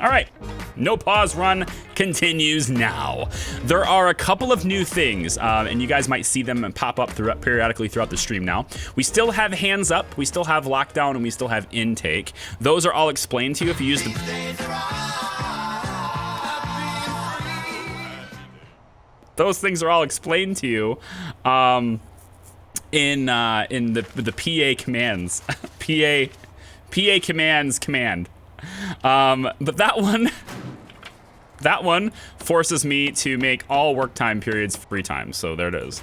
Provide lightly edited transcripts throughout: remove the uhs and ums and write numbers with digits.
All right, no pause run continues now. There are a couple of new things, and you guys might see them pop up periodically throughout the stream now. We still have hands up, we still have lockdown, and we still have intake. Those are all explained to you if you use the... Those things are all explained to you in the PA commands. PA commands command. But that one forces me to make all work time periods free time. So there it is.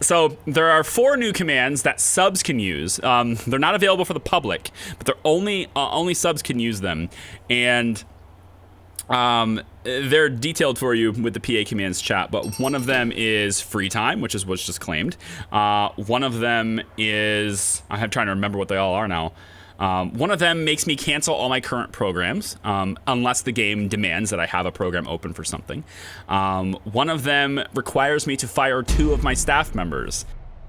So there are 4 new commands that subs can use. They're not available for the public, but they're only subs can use them. And they're detailed for you with the PA commands chat, but one of them is free time, which is what's just claimed. One of them is, I'm trying to remember what they all are now. One of them makes me cancel all my current programs, unless the game demands that I have a program open for something. One of them requires me to fire 2 of my staff members.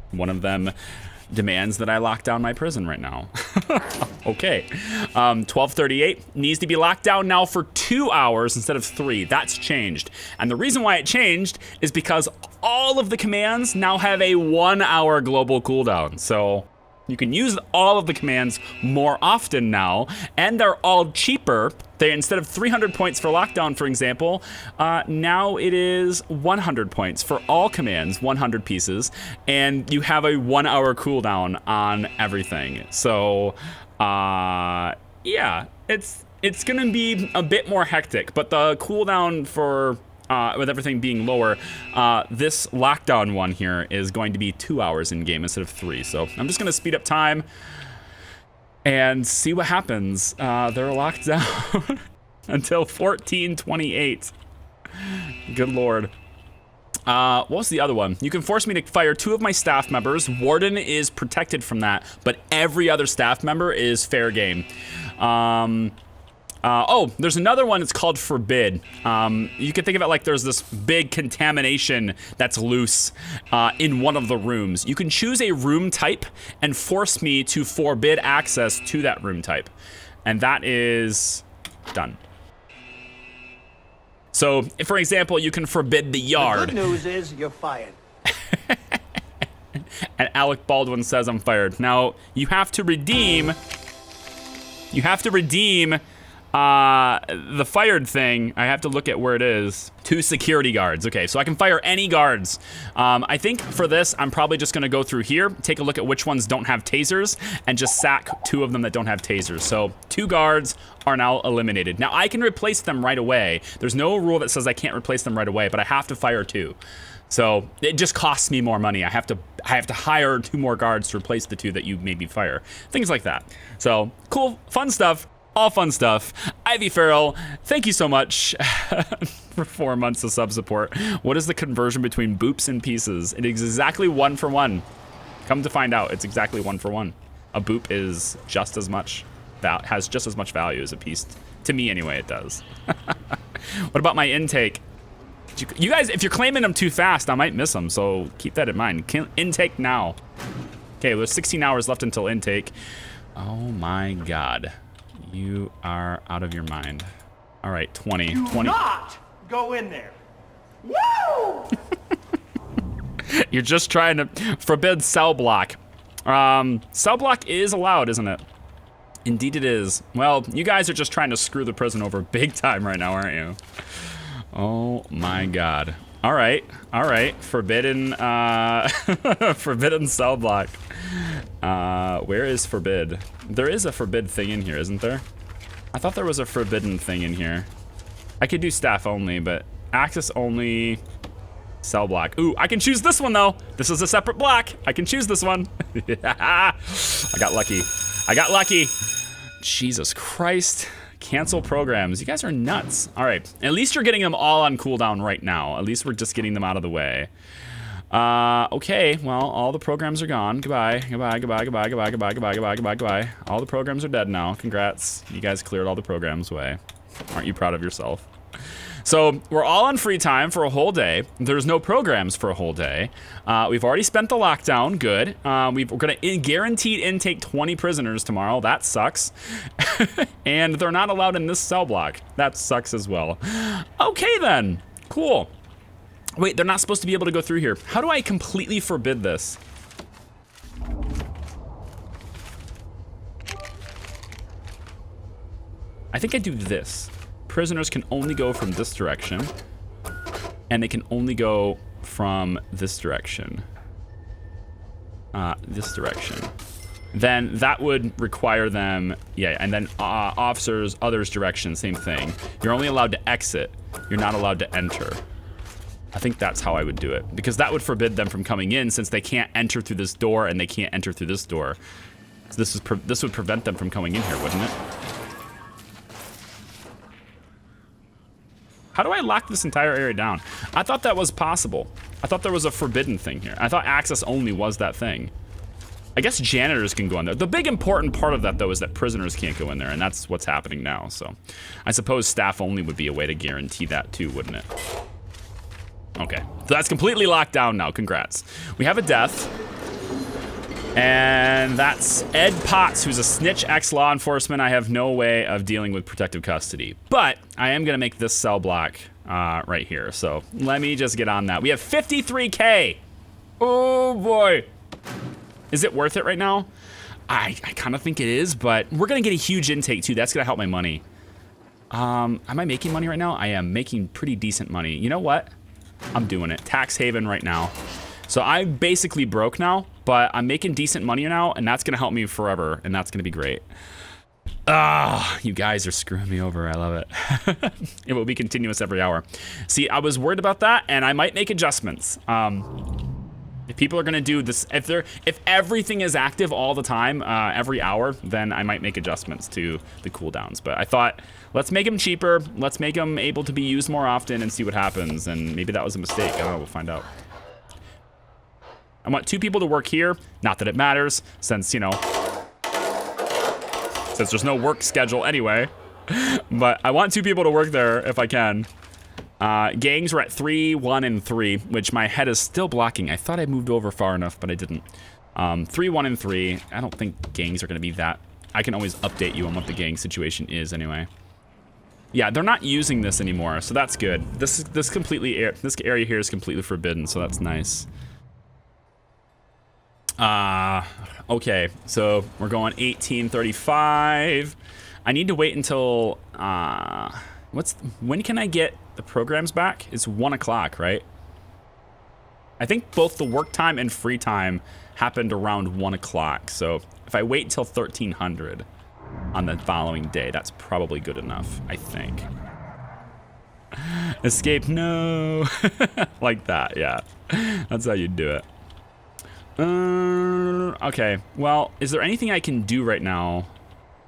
One of them demands that I lock down my prison right now. Okay. 1238 needs to be locked down now for 2 hours instead of 3. That's changed. And the reason why it changed is because all of the commands now have a 1-hour global cooldown. So you can use all of the commands more often now, and they're all cheaper. They, instead of 300 points for lockdown, for example, now it is 100 points for all commands, 100 pieces, and you have a 1-hour cooldown on everything. So, yeah, it's gonna be a bit more hectic, but the cooldown for with everything being lower, this lockdown one here is going to be 2 hours in game instead of 3. So I'm just gonna speed up time and see what happens. They're locked down until 1428. Good Lord. What was the other one? You can force me to fire 2 of my staff members. Warden is protected from that, but every other staff member is fair game. Oh, there's another one. It's called Forbid. You can think of it like there's this big contamination that's loose in one of the rooms. You can choose a room type and force me to forbid access to that room type. And that is done. So, for example, you can forbid the yard. The good news is you're fired. And Alec Baldwin says I'm fired. Now, you have to redeem the fired thing. I have to look at where it is. 2 security guards. Okay, so I can fire any guards. I think for this, I'm probably just gonna go through here, take a look at which ones don't have tasers, and just sack 2 of them that don't have tasers. So 2 guards are now eliminated. Now I can replace them right away. There's no rule that says I can't replace them right away, but I have to fire 2. So it just costs me more money. I have to hire 2 more guards to replace the 2 that you made me fire. Things like that. So cool, fun stuff. All fun stuff. Ivy Farrell, thank you so much for 4 months of sub support. What is the conversion between boops and pieces? It is exactly 1 for 1. Come to find out, it's exactly 1 for 1. A boop is just as much, has just as much value as a piece. To me anyway, it does. What about my intake? You guys, if you're claiming them too fast, I might miss them, so keep that in mind. Intake now. Okay, there's 16 hours left until intake. Oh my God. You are out of your mind. All right, 20. Do 20. not go in there. Woo! You're just trying to forbid cell block. Cell block is allowed, isn't it? Indeed it is. Well, you guys are just trying to screw the prison over big time right now, aren't you? Oh my God. All right. Forbidden, forbidden cell block. Where is forbid? There is a forbid thing in here, isn't there? I thought there was a forbidden thing in here. I could do staff only, but access only, cell block. Ooh, I can choose this one though. This is a separate block. I can choose this one. I got lucky. Jesus Christ. Cancel programs. You guys are nuts. All right. At least you're getting them all on cooldown right now. At least we're just getting them out of the way. Okay. Well, all the programs are gone. Goodbye. All the programs are dead now. Congrats. You guys cleared all the programs away. Aren't you proud of yourself? So we're all on free time for a whole day. There's no programs for a whole day. We've already spent the lockdown. Good. We're going to guaranteed intake 20 prisoners tomorrow. That sucks. And they're not allowed in this cell block. That sucks as well. Okay, then. Cool. Wait, they're not supposed to be able to go through here. How do I completely forbid this? I think I do this. Prisoners can only go from this direction, and they can only go from this direction. This direction. Then that would require them, yeah, and then officers, others direction, same thing. You're only allowed to exit. You're not allowed to enter. I think that's how I would do it, because that would forbid them from coming in since they can't enter through this door and they can't enter through this door. So this would prevent them from coming in here, wouldn't it? How do I lock this entire area down? I thought that was possible. I thought there was a forbidden thing here. I thought access only was that thing. I guess janitors can go in there. The big important part of that, though, is that prisoners can't go in there, and that's what's happening now. So I suppose staff only would be a way to guarantee that, too, wouldn't it? Okay, so that's completely locked down now. Congrats. We have a death. And that's Ed Potts, who's a snitch ex-law enforcement. I have no way of dealing with protective custody. But I am going to make this cell block right here. So let me just get on that. We have 53K. Oh, boy. Is it worth it right now? I kind of think it is, but we're going to get a huge intake, too. That's going to help my money. Am I making money right now? I am making pretty decent money. You know what? I'm doing it. Tax haven right now. So I'm basically broke now, but I'm making decent money now, and that's gonna help me forever, and that's gonna be great. Ah, you guys are screwing me over. I love it. It will be continuous every hour. See, I was worried about that, and I might make adjustments. If people are gonna do this, if everything is active all the time, every hour, then I might make adjustments to the cooldowns. But I thought, let's make them cheaper. Let's make them able to be used more often and see what happens. And maybe that was a mistake. I don't know. We'll find out. I want 2 people to work here. Not that it matters, since, you know, since there's no work schedule anyway. But I want 2 people to work there if I can. Gangs were at 3, 1, and 3, which my head is still blocking. I thought I moved over far enough, but I didn't. 3, 1, and 3. I don't think gangs are going to be that. I can always update you on what the gang situation is anyway. Yeah, they're not using this anymore, so that's good. This area here is completely forbidden, so that's nice. Okay, so we're going 1835. I need to wait until, when can I get the programs back? It's 1 o'clock, right? I think both the work time and free time happened around 1 o'clock. So if I wait until 1300 on the following day, that's probably good enough, I think. Escape, no. Like that, yeah. That's how you do it. Okay, well, is there anything I can do right now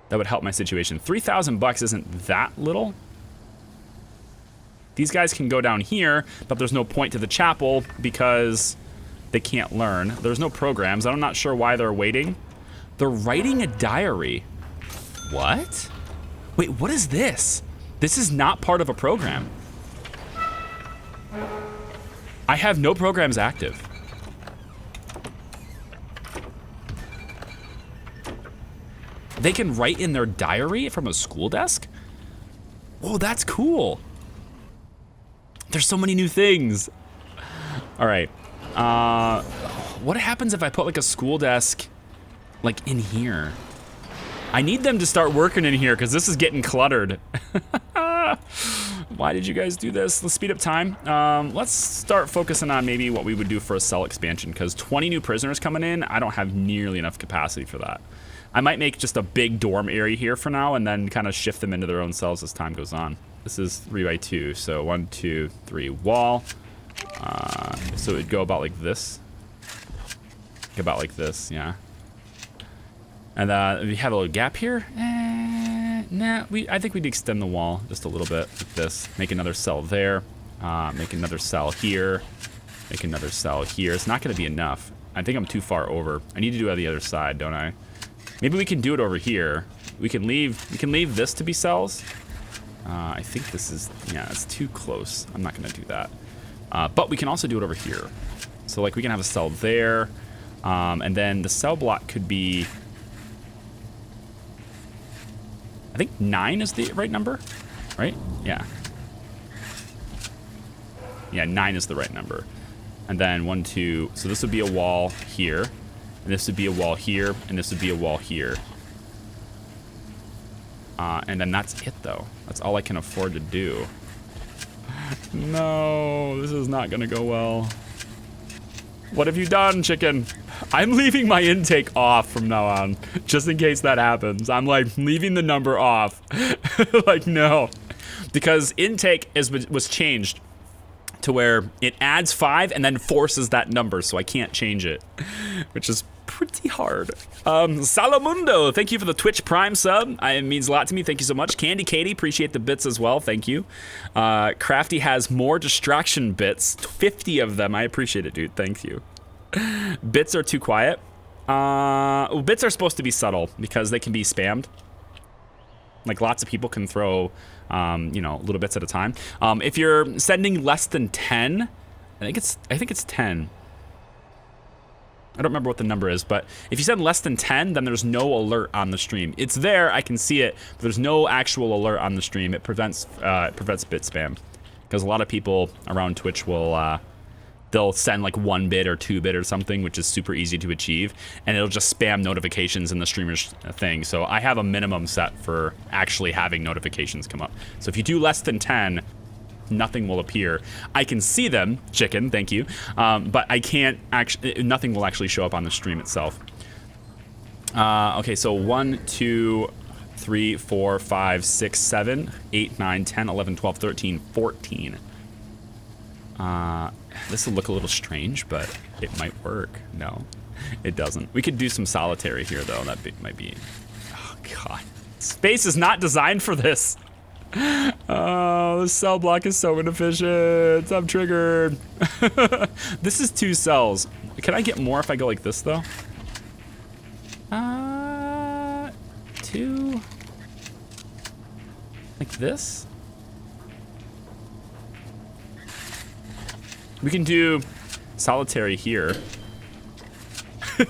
that would help my situation? $3,000 isn't that little. These guys can go down here, but there's no point to the chapel because they can't learn. There's no programs. I'm not sure why they're waiting. They're writing a diary. What? Wait, what is this? This is not part of a program. I have no programs active. They can write in their diary from a school desk? Whoa, that's cool. There's so many new things. All right. What happens if I put like a school desk like in here? I need them to start working in here because this is getting cluttered. Why did you guys do this? Let's speed up time. Let's start focusing on maybe what we would do for a cell expansion because 20 new prisoners coming in, I don't have nearly enough capacity for that. I might make just a big dorm area here for now and then kind of shift them into their own cells as time goes on. This is 3x2, so 1, 2, 3 wall. So it'd go about like this. About like this, yeah. And we have a little gap here. Nah, I think we'd extend the wall just a little bit like this. Make another cell there. Make another cell here. Make another cell here. It's not going to be enough. I think I'm too far over. I need to do it on the other side, don't I? Maybe we can do it over here. We can leave this to be cells. I think this is, yeah, it's too close. I'm not going to do that. But we can also do it over here. So, like, we can have a cell there. And then the cell block could be... I think 9 is the right number, right? Yeah. Yeah, 9 is the right number. And then 1, 2... So this would be a wall here. And this would be a wall here. And this would be a wall here. And then that's it, though. That's all I can afford to do. No, this is not gonna go well. What have you done, chicken? I'm leaving my intake off from now on, just in case that happens. I'm like leaving the number off. Like, no. Because intake was changed to where it adds 5 and then forces that number, so I can't change it, which is pretty hard. Salamundo, thank you for the Twitch Prime sub. It means a lot to me. Thank you so much. Candy Katie, appreciate the bits as well. Thank you. Crafty has more distraction bits, 50 of them. I appreciate it, dude. Thank you. Bits are too quiet. Bits are supposed to be subtle because they can be spammed. Like, lots of people can throw, you know, little bits at a time. If you're sending less than 10, I think it's 10. I don't remember what the number is, but if you send less than 10, then there's no alert on the stream. It's there, I can see it, but there's no actual alert on the stream. It prevents bit spam, because a lot of people around Twitch will they'll send like 1 bit or 2 bit or something, which is super easy to achieve, and it'll just spam notifications in the streamer's thing. So I have a minimum set for actually having notifications come up. So if you do less than 10, nothing will appear. I can see them, chicken, thank you, but I can't actually, nothing will actually show up on the stream itself. Okay, so 1, 2, 3, 4, 5, 6, 7, 8, 9, 10, 11, 12, 13, 14. This will look a little strange, but it might work. No, it doesn't. We could do some solitary here, though. That might be... Oh, God. Space is not designed for this. Oh, this cell block is so inefficient. I'm triggered. This is 2 cells. Can I get more if I go like this, though? 2... Like this? We can do solitary here.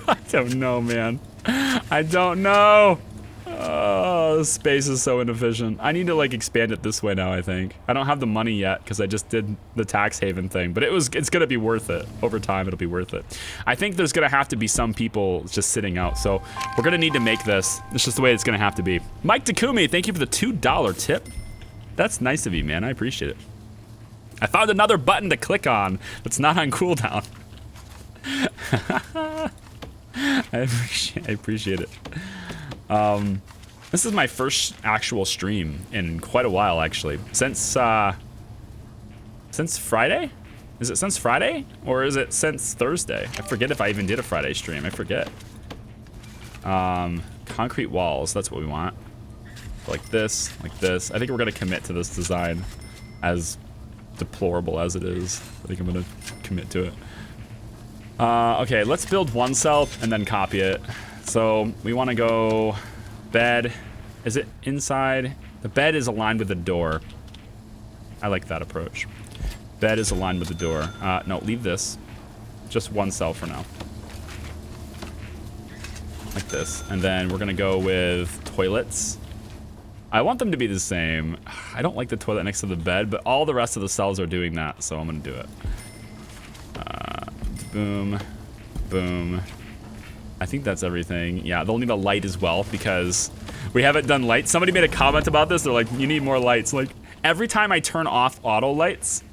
I don't know, man. I don't know. Oh, this space is so inefficient. I need to like expand it this way now, I think. I don't have the money yet because I just did the tax haven thing, but it's gonna be worth it. Over time, it'll be worth it. I think there's gonna have to be some people just sitting out, so we're gonna need to make this. It's just the way it's gonna have to be. Mike Takumi, thank you for the $2 tip. That's nice of you, man. I appreciate it. I found another button to click on that's not on cooldown. I appreciate it. This is my first actual stream in quite a while, actually. Since Friday? Is it since Friday? Or is it since Thursday? I forget if I even did a Friday stream. I forget. Concrete walls, that's what we want. Like this, like this. I think we're gonna commit to this design, as deplorable as it is. I think I'm gonna commit to it. Okay, let's build 1 cell and then copy it. So we wanna go bed. Is it inside? The bed is aligned with the door. I like that approach. Bed is aligned with the door. No, leave this. Just 1 cell for now. Like this. And then we're gonna go with toilets. I want them to be the same. I don't like the toilet next to the bed, but all the rest of the cells are doing that, so I'm gonna do it. Boom, boom. I think that's everything. Yeah, they'll need a light as well because we haven't done lights. Somebody made a comment about this. They're like, you need more lights. Like, every time I turn off auto lights,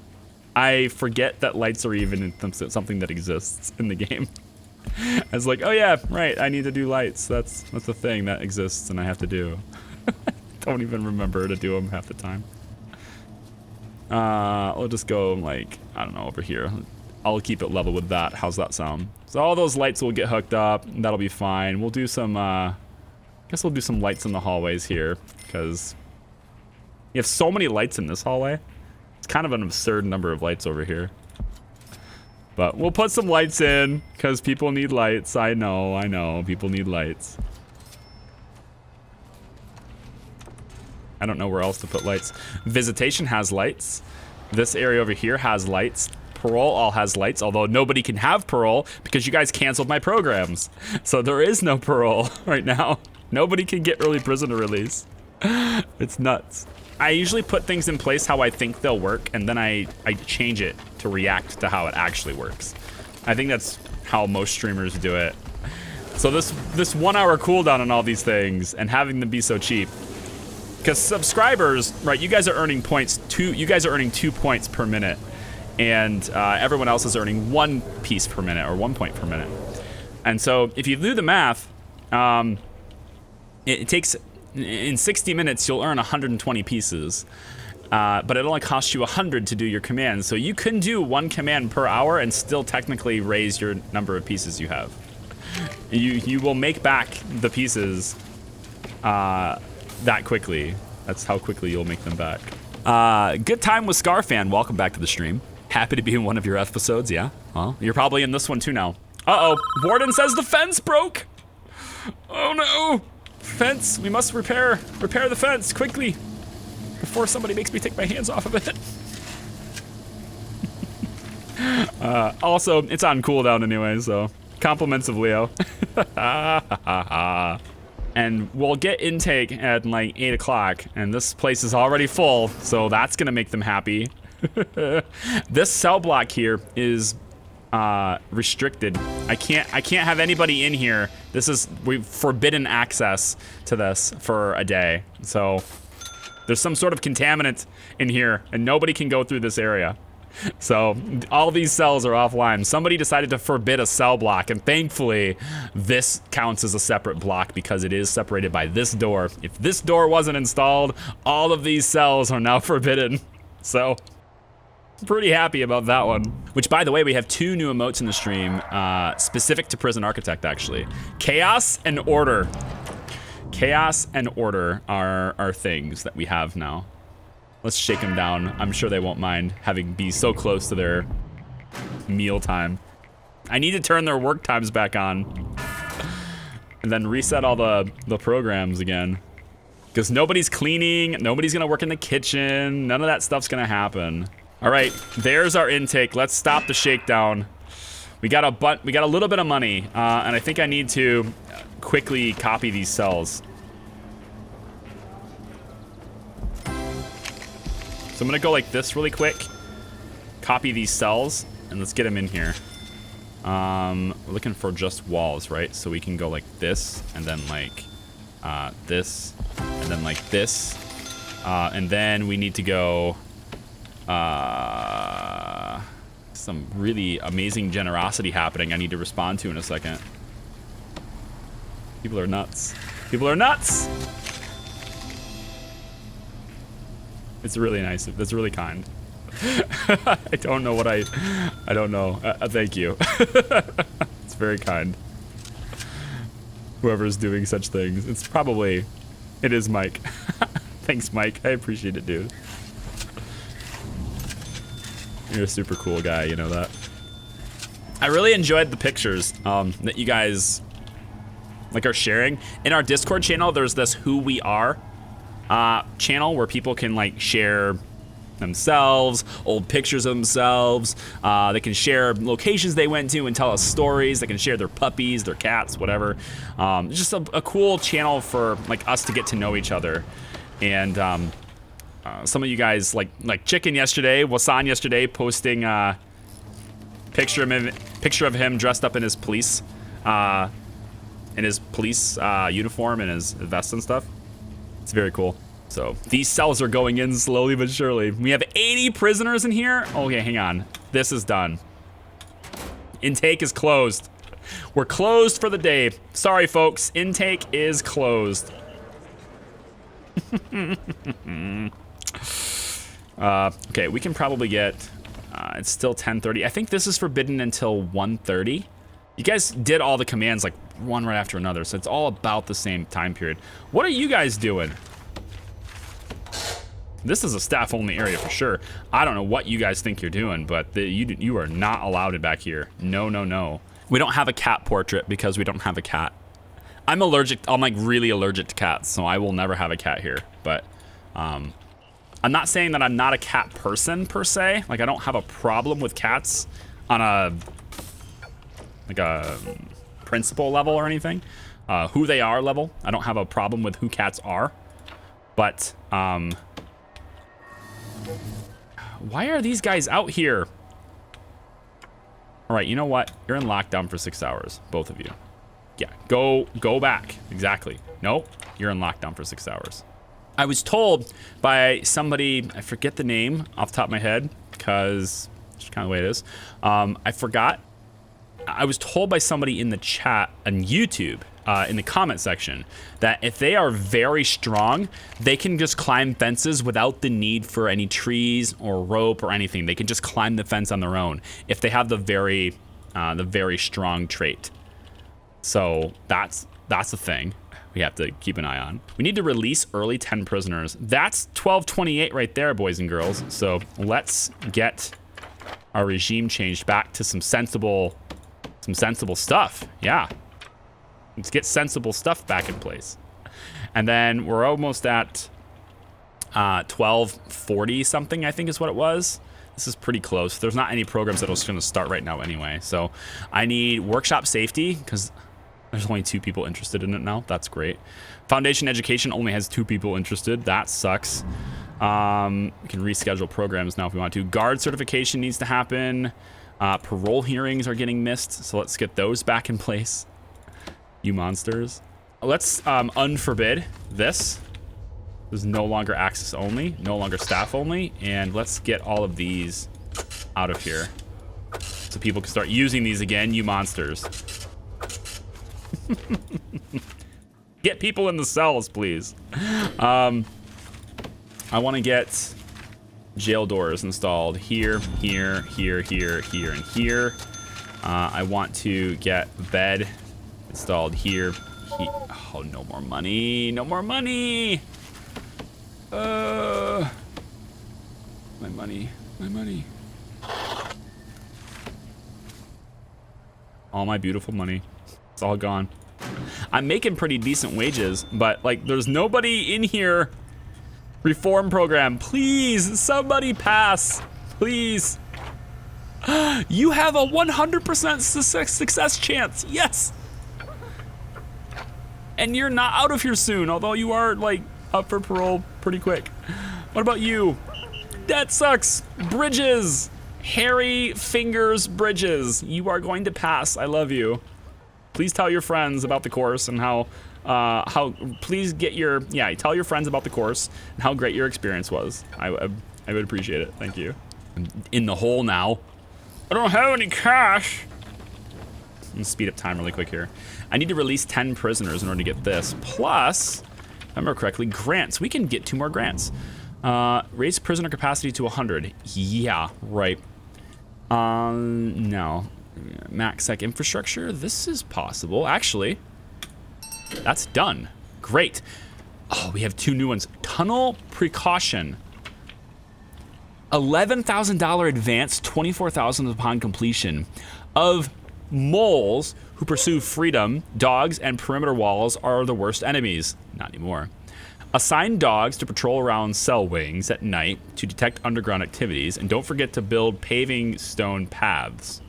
I forget that lights are even something that exists in the game. I was like, oh yeah, right, I need to do lights. That's a thing that exists and I have to do. Don't even remember to do them half the time. We'll just go like, I don't know, over here. I'll keep it level with that. How's that sound? So all those lights will get hooked up. And that'll be fine. We'll do some, I guess we'll do some lights in the hallways here because you have so many lights in this hallway. It's kind of an absurd number of lights over here. But we'll put some lights in because people need lights. I know, people need lights. I don't know where else to put lights. Visitation has lights. This area over here has lights. Parole all has lights, although nobody can have parole because you guys canceled my programs. So there is no parole right now. Nobody can get early prisoner release. It's nuts. I usually put things in place how I think they'll work, and then I change it to react to how it actually works. I think that's how most streamers do it. So this 1 hour cooldown on all these things and having them be so cheap. Because subscribers, right, you guys are earning points, you guys are earning 2 points per minute. And everyone else is earning 1 piece per minute or 1 point per minute. And so if you do the math, it takes, in 60 minutes, you'll earn 120 pieces. But it only costs you 100 to do your command. So you can do 1 command per hour and still technically raise your number of pieces you have. You will make back the pieces that quickly. That's how quickly you'll make them back. Good time with Scarfan. Welcome back to the stream. Happy to be in one of your episodes, yeah? Well, you're probably in this one too now. Uh-oh, Warden says the fence broke. Oh no. Fence, we must repair the fence quickly before somebody makes me take my hands off of it. Also, it's on cooldown anyway, so compliments of Leo. And we'll get intake at like 8 o'clock, and this place is already full, so that's gonna make them happy. This cell block here is restricted. I can't have anybody in here. We've forbidden access to this for a day. So there's some sort of contaminant in here, and nobody can go through this area. So all these cells are offline. Somebody decided to forbid a cell block, and thankfully this counts as a separate block because it is separated by this door. If this door wasn't installed, all of these cells are now forbidden. So pretty happy about that one. Which, by the way, we have 2 new emotes in the stream, specific to Prison Architect, actually. Chaos and Order. Chaos and Order are things that we have now. Let's shake them down. I'm sure they won't mind having be so close to their meal time. I need to turn their work times back on. And then reset all the programs again. Because nobody's cleaning, nobody's gonna work in the kitchen, none of that stuff's gonna happen. All right, there's our intake. Let's stop the shakedown. We got a little bit of money, and I think I need to quickly copy these cells. So I'm gonna go like this really quick, copy these cells, and let's get them in here. We're looking for just walls, right? So we can go like this, and then like this, and then like this, and then we need to go some really amazing generosity happening I need to respond to in a second. People are nuts. People are nuts! It's really nice. That's really kind. I don't know what I don't know. Thank you. It's very kind. Whoever's doing such things. It is Mike. Thanks, Mike. I appreciate it, dude. You're a super cool guy, you know that. I really enjoyed the pictures that you guys are sharing. In our Discord channel, there's this Who We Are channel where people can like share themselves, old pictures of themselves. They can share locations they went to and tell us stories. They can share their puppies, their cats, whatever. Just a cool channel for like us to get to know each other. And some of you guys like Chicken yesterday, Wasan yesterday, posting picture of him dressed up in his police uniform and his vest and stuff. It's very cool. So these cells are going in slowly but surely. We have 80 prisoners in here. Okay, hang on. This is done. Intake is closed. We're closed for the day. Sorry, folks. Intake is closed. Okay, we can probably get... it's still 10:30. I think this is forbidden until 1:30. You guys did all the commands like one right after another, so it's all about the same time period. What are you guys doing? This is a staff-only area for sure. I don't know what you guys think you're doing, but you are not allowed it back here. No, no, no. We don't have a cat portrait because we don't have a cat. I'm like really allergic to cats, so I will never have a cat here. But I'm not saying that I'm not a cat person per se. Like, I don't have a problem with cats on a principle level or anything. Who they are level. I don't have a problem with who cats are. But, why are these guys out here? All right, you know what? You're in lockdown for 6 hours, both of you. Yeah, go back. Exactly. Nope, you're in lockdown for 6 hours. I was told by somebody, I forget the name off the top of my head, because it's kind of the way it is. I forgot. I was told by somebody in the chat on YouTube, in the comment section, that if they are very strong, they can just climb fences without the need for any trees or rope or anything. They can just climb the fence on their own if they have the very strong trait. So that's a thing we have to keep an eye on. We need to release early 10 prisoners. That's 1228 right there, boys and girls. So let's get our regime changed back to some sensible stuff. Yeah. Let's get sensible stuff back in place. And then we're almost at 1240 something, I think is what it was. This is pretty close. There's not any programs that are going to start right now anyway. So I need workshop safety because there's only 2 people interested in it now. That's great. Foundation education only has 2 people interested. That sucks. We can reschedule programs now if we want to. Guard certification needs to happen. Parole hearings are getting missed. So let's get those back in place. You monsters. Let's unforbid this. This is no longer access only, no longer staff only, and let's get all of these out of here so people can start using these again, you monsters. Get people in the cells, please. I want to get jail doors installed here, here, here, here, here, and here. I want to get bed installed here. Oh, no more money. No more money. My money. My money. All my beautiful money. It's all gone. I'm making pretty decent wages, but like there's nobody in here. Reform program. Please, somebody pass. Please. You have a 100% success chance. Yes. And you're not out of here soon, although you are like up for parole pretty quick. What about you? That sucks. Bridges. Hairy fingers Bridges. You are going to pass. I love you. Please tell your friends about the course and how please get your, tell your friends about the course and how great your experience was. I would appreciate it. Thank you. I'm in the hole now. I don't have any cash. I'm gonna speed up time really quick here. I need to release 10 prisoners in order to get this. Plus, if I remember correctly, grants. We can get 2 more grants. Raise prisoner capacity to 100. Yeah, right. No. Max sec infrastructure. This is possible. Actually, that's done. Great. Oh, we have 2 new ones. Tunnel Precaution. $11,000 advance, $24,000 upon completion of moles who pursue freedom. Dogs and perimeter walls are the worst enemies. Not anymore. Assign dogs to patrol around cell wings at night to detect underground activities, and don't forget to build paving stone paths.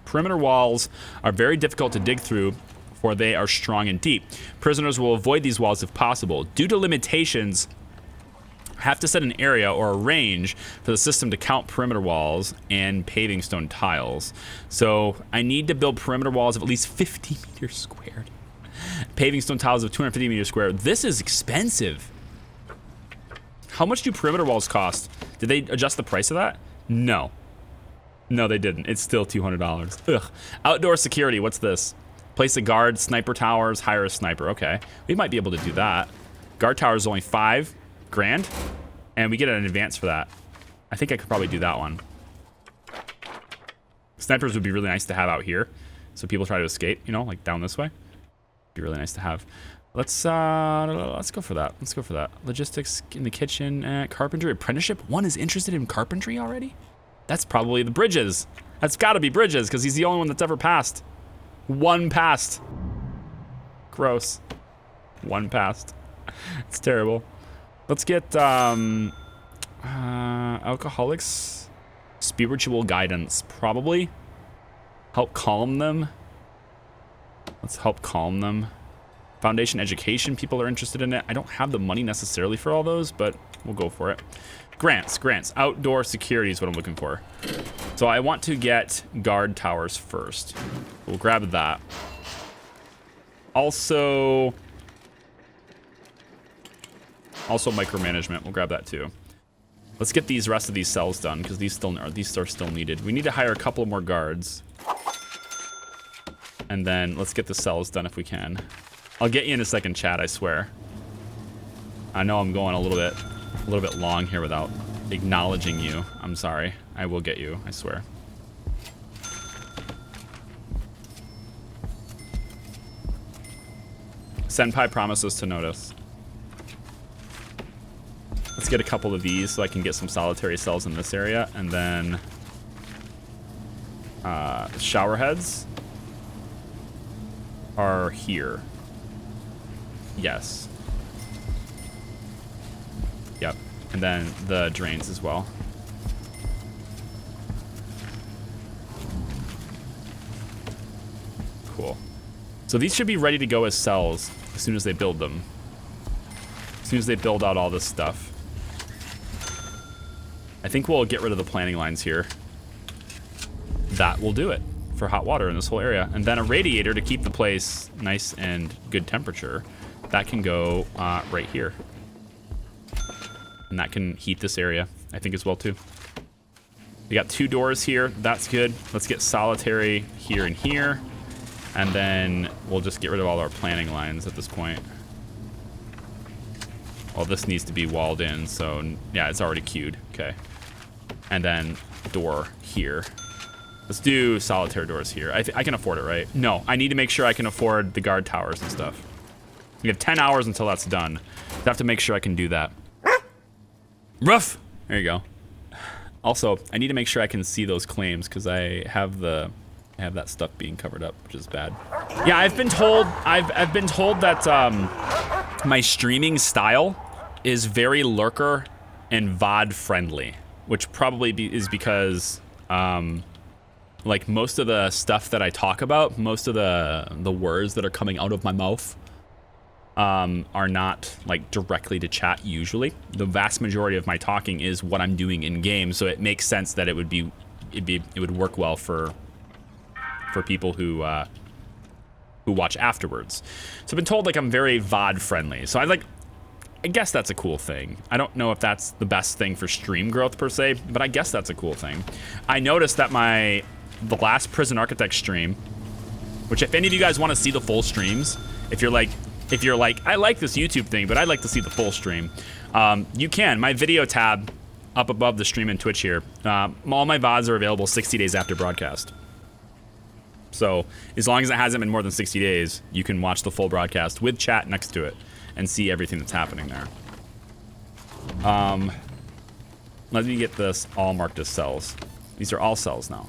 Perimeter walls are very difficult to dig through, for they are strong and deep. Prisoners will avoid these walls if possible. Due to limitations, have to set an area or a range for the system to count perimeter walls and paving stone tiles. So I need to build perimeter walls of at least 50 meters squared. Paving stone tiles of 250 meters squared. This is expensive. How much do perimeter walls cost? Did they adjust the price of that? No. No, they didn't. It's still $200. Ugh. Outdoor security. What's this? Place a guard, sniper towers, hire a sniper. Okay. We might be able to do that. Guard towers is only $5 grand, and we get an advance for that. I think I could probably do that one. Snipers would be really nice to have out here, so people try to escape, you know, like down this way. Be really nice to have. Let's go for that. Let's go for that. Logistics in the kitchen, carpentry apprenticeship. One is interested in carpentry already? That's probably the Bridges. That's got to be Bridges because he's the only one that's ever passed. One passed. Gross. One passed. It's terrible. Let's get alcoholics. Spiritual guidance, probably. Help calm them. Let's help calm them. Foundation education, people are interested in it. I don't have the money necessarily for all those, but we'll go for it. Grants. Outdoor security is what I'm looking for. So I want to get guard towers first. We'll grab that. Also micromanagement. We'll grab that too. Let's get these rest of these cells done because these are still needed. We need to hire a couple more guards. And then let's get the cells done if we can. I'll get you in a second, chat, I swear. I know I'm going a little bit long here without acknowledging you. I'm sorry. I will get you, I swear. Senpai promises to notice. Let's get a couple of these so I can get some solitary cells in this area, and then shower heads are here. Yes. Yep. And then the drains as well. Cool. So these should be ready to go as cells as soon as they build them. As soon as they build out all this stuff. I think we'll get rid of the planning lines here. That will do it for hot water in this whole area. And then a radiator to keep the place nice and good temperature. That can go right here. And that can heat this area, I think, as well, too. We got 2 doors here. That's good. Let's get solitary here and here. And then we'll just get rid of all our planning lines at this point. Well, this needs to be walled in, so yeah, it's already queued. Okay. And then door here. Let's do solitaire doors here. I can afford it, right? No, I need to make sure I can afford the guard towers and stuff. We have 10 hours until that's done. I have to make sure I can do that. Ruff! There you go. Also, I need to make sure I can see those claims because I have that stuff being covered up, which is bad. Yeah, I've been told that my streaming style is very lurker and VOD friendly, which probably is because like most of the stuff that I talk about, most of the words that are coming out of my mouth are not like directly to chat usually. The vast majority of my talking is what I'm doing in game, so it makes sense that it would work well for people who watch afterwards. So I've been told like I'm very VOD friendly. So I guess that's a cool thing. I don't know if that's the best thing for stream growth per se, but I guess that's a cool thing. I noticed that the last Prison Architect stream, which if any of you guys want to see the full streams, if you're like, I like this YouTube thing, but I'd like to see the full stream, you can. My video tab up above the stream and Twitch here, all my VODs are available 60 days after broadcast. So as long as it hasn't been more than 60 days, you can watch the full broadcast with chat next to it and see everything that's happening there. Let me get this all marked as cells. These are all cells now.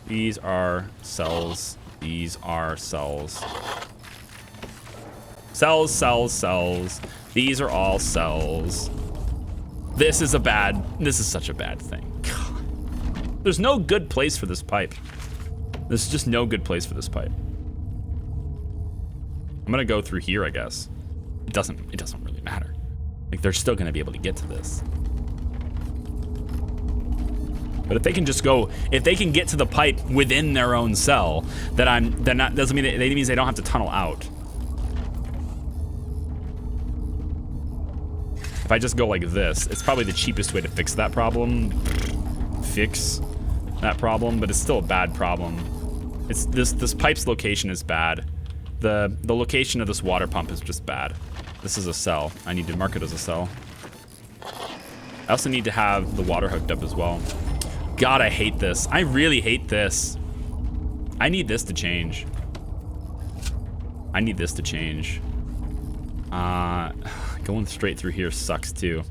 These are cells. These are cells. Cells, cells, cells. These are all cells. This is such a bad thing. God. There's no good place for this pipe. There's just no good place for this pipe. I'm gonna go through here, I guess. It doesn't really matter. Like, they're still gonna be able to get to this. But if they can get to the pipe within their own cell, doesn't mean it means they don't have to tunnel out. If I just go like this, it's probably the cheapest way to fix that problem. But it's still a bad problem. It's this pipe's location is bad. The location of this water pump is just bad. This is a cell. I need to mark it as a cell. I also need to have the water hooked up as well. God, I hate this. I really hate this. I need this to change. Going straight through here sucks too.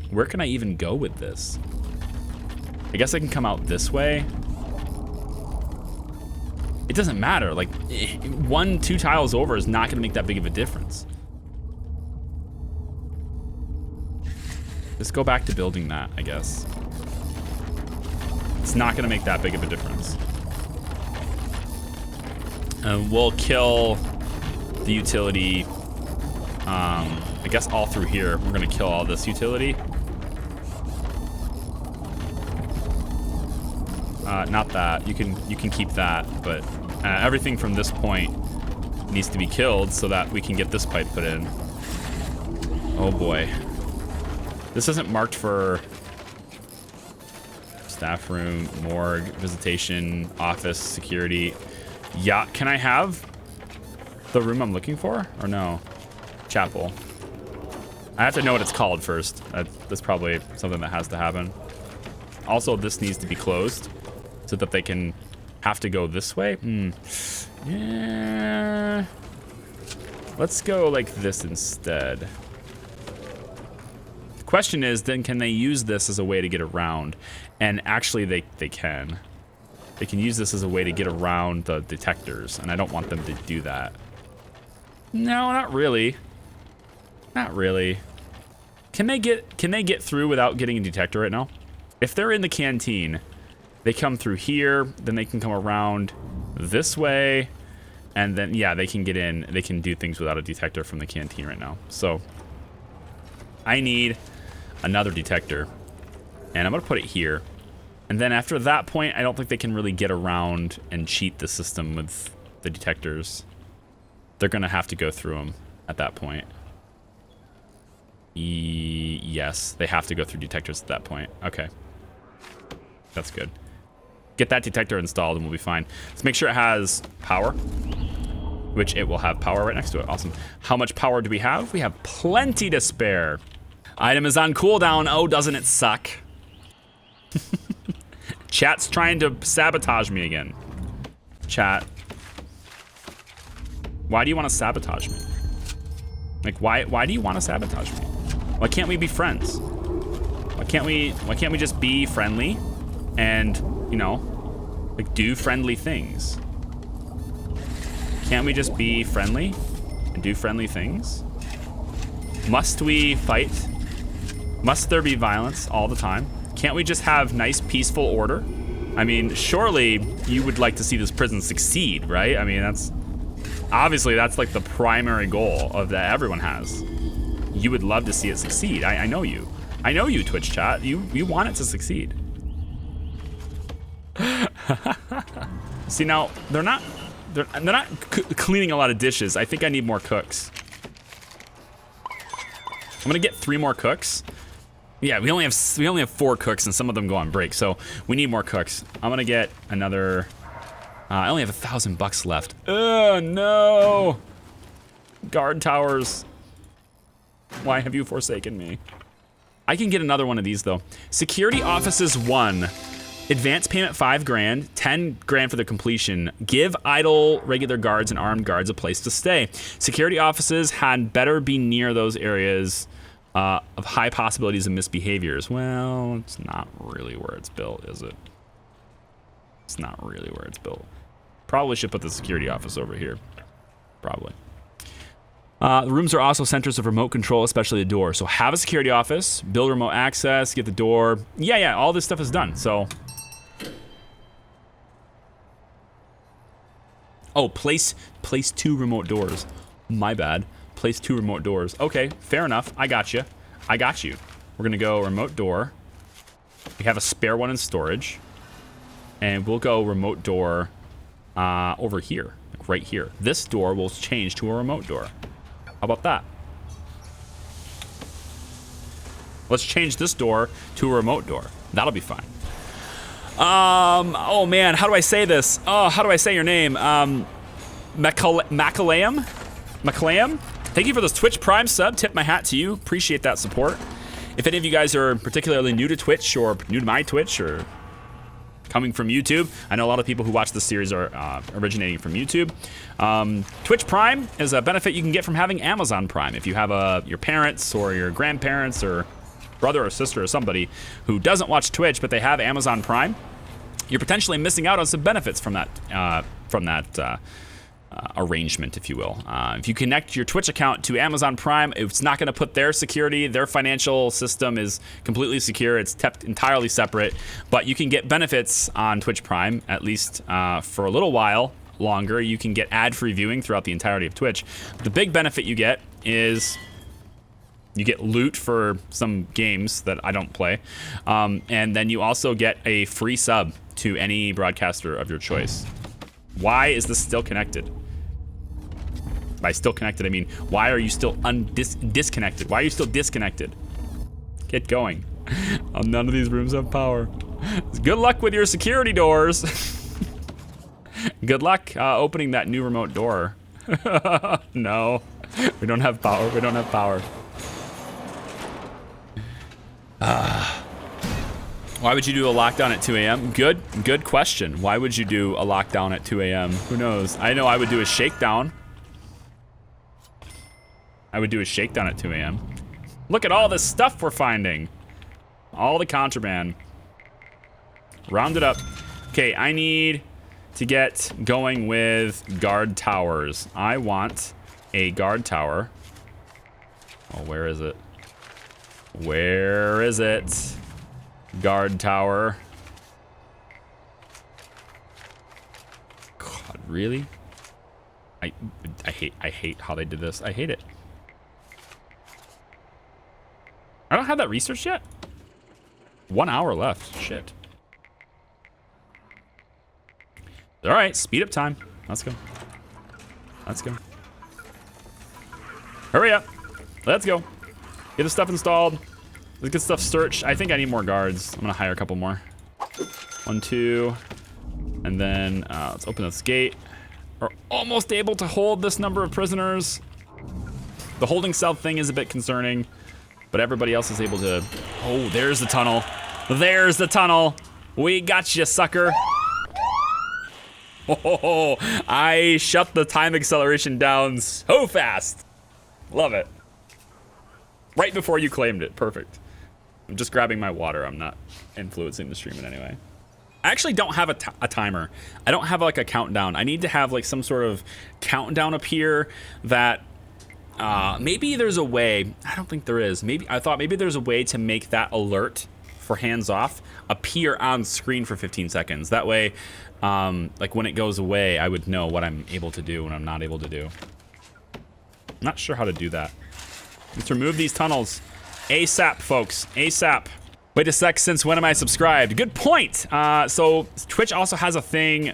Where can I even go with this? I guess I can come out this way. it doesn't matter. Like 1, 2 tiles over is not gonna make that big of a difference. Just go back to building that, I guess. It's not gonna make that big of a difference. We'll kill the utility, I guess all through here. We're gonna kill all this utility. Not that, you can keep that, but everything from this point needs to be killed so that we can get this pipe put in. Oh boy. This isn't marked for staff room, morgue, visitation, office, security. Yeah, can I have the room I'm looking for or no? Chapel. I have to know what it's called first. That's probably something that has to happen. Also, this needs to be closed so that they can have to go this way. Yeah. Let's go like this instead. The question is, then can they use this as a way to get around? And actually they can. They can use this as a way to get around the detectors, and I don't want them to do that. No, not really. Not really. Can they get through without getting a detector right now? If they're in the canteen, they come through here, then they can come around this way, and then yeah, they can get in. They can do things without a detector from the canteen right now. So I need another detector, and I'm gonna put it here. And then after that point, I don't think they can really get around and cheat the system with the detectors. They're gonna have to go through them at that point. Yes, they have to go through detectors at that point. Okay. That's good. Get that detector installed and we'll be fine. Let's make sure it has power, which it will have power right next to it. Awesome. How much power do we have? We have plenty to spare. Item is on cooldown. Oh, doesn't it suck? Chat's trying to sabotage me again. Chat. Why do you want to sabotage me? Like, why do you want to sabotage me? Why can't we be friends? Why can't we just be friendly and, you know, like do friendly things? Can't we just be friendly and do friendly things? Must we fight? Must there be violence all the time? Can't we just have nice, peaceful order? I mean, surely you would like to see this prison succeed, right? I mean, that's like the primary goal of that everyone has. You would love to see it succeed. I know you. I know you, Twitch chat. You want it to succeed. See, now they're not cleaning a lot of dishes. I think I need more cooks. I'm gonna get 3 more cooks. Yeah, we only have 4 cooks and some of them go on break, so we need more cooks. I'm gonna get another. I only have $1,000 left. Oh no! Guard towers. Why have you forsaken me? I can get another one of these though. Security offices 1. Advance payment 5 grand, 10 grand for the completion. Give idle regular guards and armed guards a place to stay. Security offices had better be near those areas of high possibilities of misbehaviors. Well, it's not really where it's built, is it? It's not really where it's built. Probably should put the security office over here. Probably. The rooms are also centers of remote control, especially the door. So have a security office, build remote access, get the door. Yeah, all this stuff is done, so. Oh, place 2 remote doors. My bad. Place 2 remote doors. Okay, fair enough. I got you. We're gonna go remote door. We have a spare one in storage. And we'll go remote door over here, like right here. This door will change to a remote door. How about that? Let's change this door to a remote door. That'll be fine. Oh man, how do I say this? Oh, how do I say your name? Macalayam? Thank you for this Twitch Prime sub. Tip my hat to you. Appreciate that support. If any of you guys are particularly new to Twitch or new to my Twitch or coming from YouTube, I know a lot of people who watch this series are originating from YouTube. Twitch Prime is a benefit you can get from having Amazon Prime. If you have your parents or your grandparents or brother or sister or somebody who doesn't watch Twitch but they have Amazon Prime, you're potentially missing out on some benefits from that from that arrangement, if you will. If you connect your Twitch account to Amazon Prime, it's not going to put their security. Their financial system is completely secure. It's kept entirely separate, but you can get benefits on Twitch Prime, at least for a little while longer. You can get ad-free viewing throughout the entirety of Twitch. The big benefit you get is you get loot for some games that I don't play, and then you also get a free sub to any broadcaster of your choice. Why is this still connected? By still connected, I mean, why are you still disconnected? Why are you still disconnected? Get going. None of these rooms have power. Good luck with your security doors. Good luck opening that new remote door. No, we don't have power. We don't have power. Why would you do a lockdown at 2 a.m.? Good question. Why would you do a lockdown at 2 a.m.? Who knows? I know I would do a shakedown. I would do a shakedown at 2 a.m. Look at all this stuff we're finding. All the contraband. Round it up. Okay, I need to get going with guard towers. I want a guard tower. Oh, where is it? Where is it? Guard tower. God, really? I hate how they did this. I hate it. I don't have that researched yet. 1 hour left. Shit. All right, speed up time. Let's go. Let's go. Hurry up. Let's go. Get the stuff installed. Let's get stuff searched. I think I need more guards. I'm gonna hire a couple more. 1, 2, and then let's open this gate. We're almost able to hold this number of prisoners. The holding cell thing is a bit concerning, but everybody else is able to. Oh, there's the tunnel. There's the tunnel. We got you, sucker. Oh, I shut the time acceleration down so fast. Love it. Right before you claimed it. Perfect. I'm just grabbing my water. I'm not influencing the stream in any way. I actually don't have a timer. I don't have like a countdown. I need to have like some sort of countdown appear that maybe there's a way. I don't think there is. I thought maybe there's a way to make that alert for hands off appear on screen for 15 seconds. That way, like when it goes away, I would know what I'm able to do and I'm not able to do. I'm not sure how to do that. Let's remove these tunnels. ASAP, folks. ASAP. Wait a sec, since when am I subscribed? Good point. So Twitch also has a thing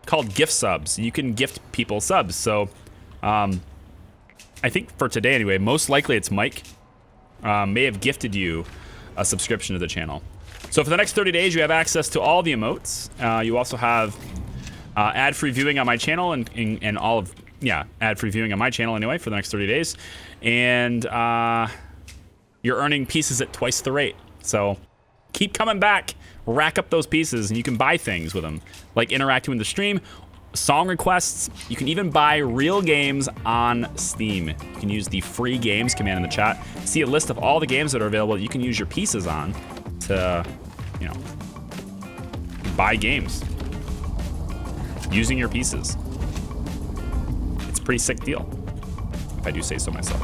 called gift subs. You can gift people subs. So I think for today anyway, most likely it's Mike may have gifted you a subscription to the channel. So for the next 30 days, you have access to all the emotes. You also have ad-free viewing on my channel and all of, yeah, ad-free viewing on my channel anyway for the next 30 days. And you're earning pieces at twice the rate. So keep coming back, rack up those pieces, and you can buy things with them, like interacting with the stream, song requests. You can even buy real games on Steam. You can use the free games command in the chat. See a list of all the games that are available that you can use your pieces on to, you know, buy games using your pieces. It's a pretty sick deal, if I do say so myself.